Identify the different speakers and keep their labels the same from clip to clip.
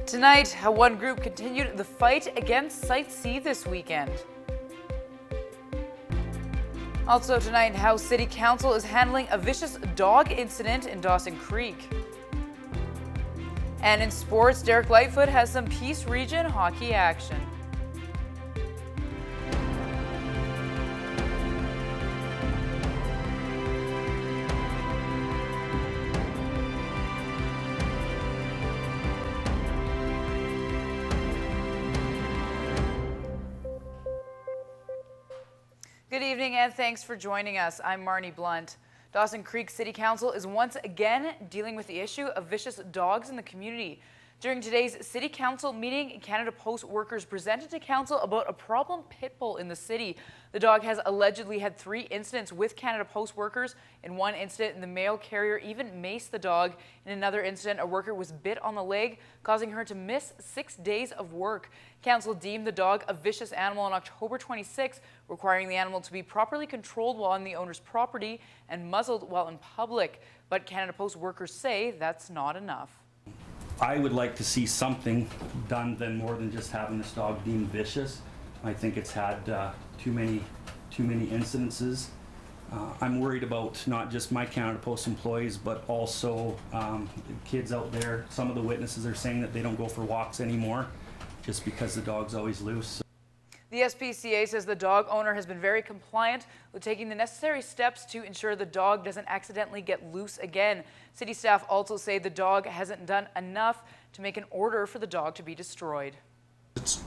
Speaker 1: Tonight, how one group continued the fight against Site C this weekend. Also tonight, how City Council is handling a vicious dog incident in Dawson Creek. And in sports, Derek Lightfoot has some Peace Region hockey action. Good evening and thanks for joining us. I'm Marney Blunt. Dawson Creek City Council is once again dealing with the issue of vicious dogs in the community. During today's City Council meeting, Canada Post workers presented to Council about a problem pit bull in the city. The dog has allegedly had 3 incidents with Canada Post workers. In one incident, the mail carrier even maced the dog. In another incident, a worker was bit on the leg, causing her to miss 6 days of work. Council deemed the dog a vicious animal on October 26, requiring the animal to be properly controlled while on the owner's property and muzzled while in public. But Canada Post workers say that's not enough.
Speaker 2: I would like to see something done more than just having this dog deemed vicious. I think it's had too many incidences. I'm worried about not just my Canada Post employees, but also kids out there. Some of the witnesses are saying that they don't go for walks anymore just because the dog's always loose.
Speaker 1: The SPCA says the dog owner has been very compliant with taking the necessary steps to ensure the dog doesn't accidentally get loose again. City staff also say the dog hasn't done enough to make an order for the dog to be destroyed.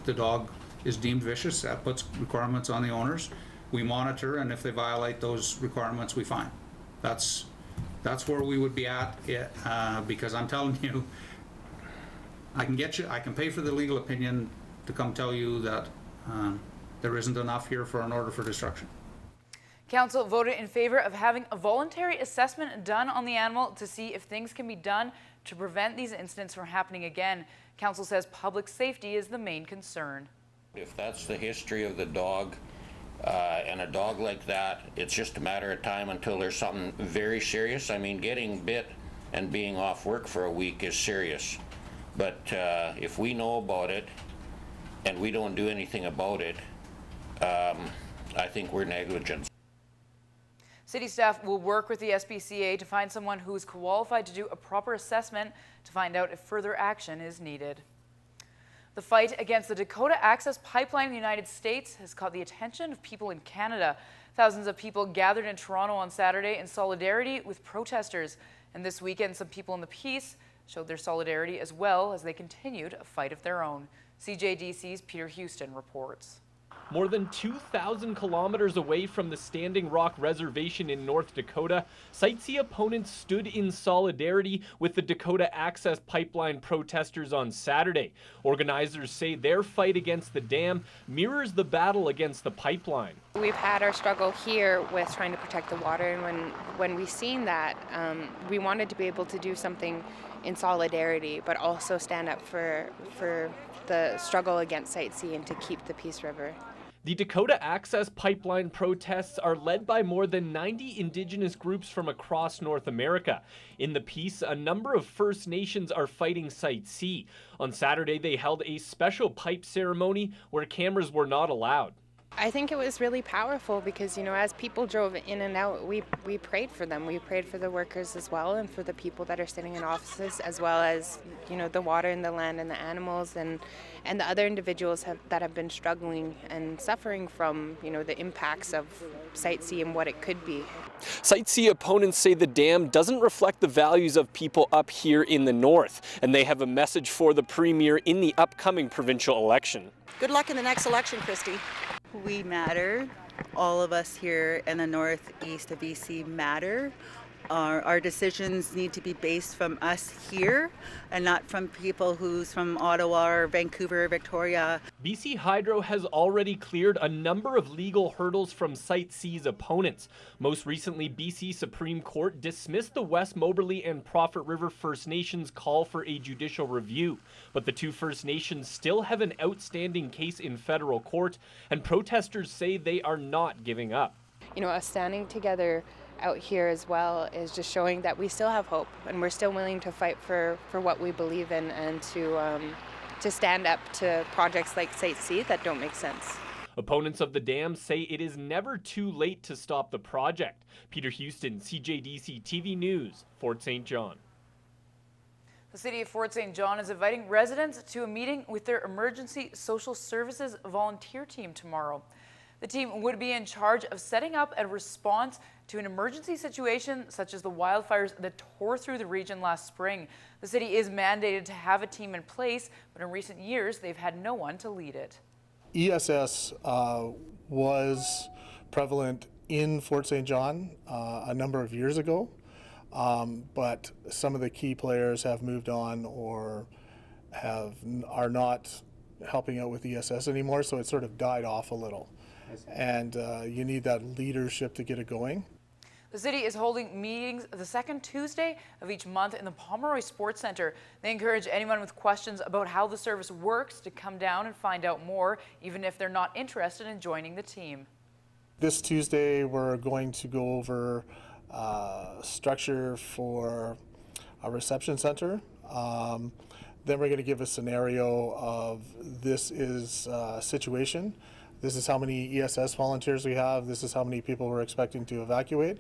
Speaker 3: The dog is deemed vicious. That puts requirements on the owners. We monitor, and if they violate those requirements, we fine. That's where we would be at, because I'm telling you, I can pay for the legal opinion to come tell you that there isn't enough here for an order for destruction.
Speaker 1: Council voted in favor of having a voluntary assessment done on the animal to see if things can be done to prevent these incidents from happening again. Council says public safety is the main concern.
Speaker 4: If that's the history of the dog, and a dog like that, it's just a matter of time until there's something very serious. I mean, getting bit and being off work for a week is serious. But if we know about it and we don't do anything about it, I think we're negligent.
Speaker 1: City staff will work with the SPCA to find someone who is qualified to do a proper assessment to find out if further action is needed. The fight against the Dakota Access Pipeline in the United States has caught the attention of people in Canada. Thousands of people gathered in Toronto on Saturday in solidarity with protesters. And this weekend, some people in the Peace showed their solidarity as well as they continued a fight of their own. CJDC's Peter Houston reports.
Speaker 5: More than 2,000 kilometers away from the Standing Rock Reservation in North Dakota, Site C opponents stood in solidarity with the Dakota Access Pipeline protesters on Saturday. Organizers say their fight against the dam mirrors the battle against the pipeline.
Speaker 6: We've had our struggle here with trying to protect the water, and when we seen that, we wanted to be able to do something in solidarity, but also stand up for the struggle against Site C and to keep the Peace River.
Speaker 5: The Dakota Access Pipeline protests are led by more than 90 Indigenous groups from across North America. In the Peace, a number of First Nations are fighting Site C. On Saturday, they held a special pipe ceremony where cameras were not allowed.
Speaker 6: I think it was really powerful because, you know, as people drove in and out, we prayed for them. We prayed for the workers as well, and for the people that are sitting in offices, as well as, you know, the water and the land and the animals and the other individuals that have been struggling and suffering from, you know, the impacts of Site C and what it could be.
Speaker 5: Site C opponents say the dam doesn't reflect the values of people up here in the north, and they have a message for the Premier in the upcoming provincial election.
Speaker 7: Good luck in the next election, Christy. We matter. All of us here in the northeast of BC matter. Our decisions need to be based from us here and not from people who's from Ottawa or Vancouver or Victoria.
Speaker 5: BC Hydro has already cleared a number of legal hurdles from Site C's opponents. Most recently, BC Supreme Court dismissed the West Moberly and Prophet River First Nations call for a judicial review. But the two First Nations still have an outstanding case in federal court, and protesters say they are not giving up.
Speaker 6: You know, us standing together out here as well is just showing that we still have hope and we're still willing to fight for what we believe in and to stand up to projects like Site C that don't make sense.
Speaker 5: Opponents of the dam say it is never too late to stop the project. Peter Houston, CJDC-TV News, Fort St. John.
Speaker 1: The City of Fort St. John is inviting residents to a meeting with their Emergency Social Services volunteer team tomorrow. The team would be in charge of setting up a response to an emergency situation such as the wildfires that tore through the region last spring. The city is mandated to have a team in place, but in recent years they've had no one to lead it.
Speaker 8: ESS was prevalent in Fort St. John a number of years ago, but some of the key players have moved on or are not helping out with ESS anymore, so it sort of died off a little. And you need that leadership to get it going.
Speaker 1: The city is holding meetings the second Tuesday of each month in the Pomeroy Sports Center. They encourage anyone with questions about how the service works to come down and find out more, even if they're not interested in joining the team.
Speaker 8: This Tuesday, we're going to go over structure for a reception center. Then we're going to give a scenario of this is a situation. This is how many ESS volunteers we have. This is how many people we're expecting to evacuate.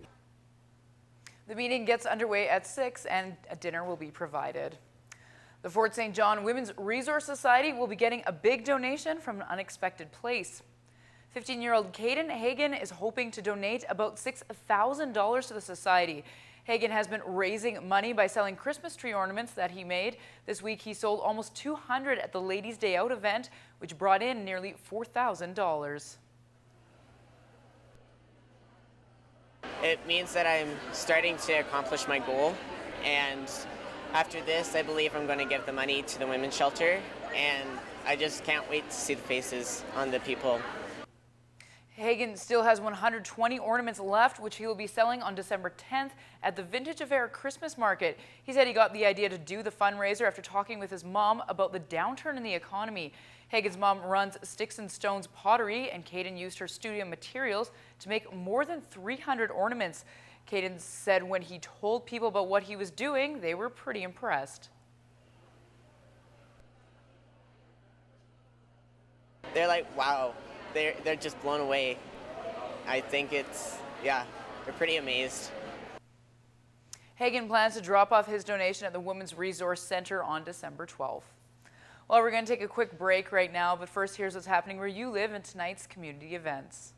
Speaker 1: The meeting gets underway at 6 and a dinner will be provided. The Fort St. John Women's Resource Society will be getting a big donation from an unexpected place. 15-year-old Caden Hagen is hoping to donate about $6,000 to the society. Hagen has been raising money by selling Christmas tree ornaments that he made. This week he sold almost 200 at the Ladies' Day Out event, which brought in nearly $4,000.
Speaker 9: It means that I'm starting to accomplish my goal, and after this I believe I'm going to give the money to the women's shelter, and I just can't wait to see the faces on the people.
Speaker 1: Hagen still has 120 ornaments left, which he will be selling on December 10th at the Vintage Affair Christmas Market. He said he got the idea to do the fundraiser after talking with his mom about the downturn in the economy. Hagen's mom runs Sticks and Stones Pottery, and Caden used her studio materials to make more than 300 ornaments. Caden said when he told people about what he was doing, they were pretty impressed.
Speaker 9: They're like, wow. They're just blown away. I think they're pretty amazed.
Speaker 1: Hagen plans to drop off his donation at the Women's Resource Center on December 12th. Well, we're going to take a quick break right now, but first here's what's happening where you live in tonight's community events.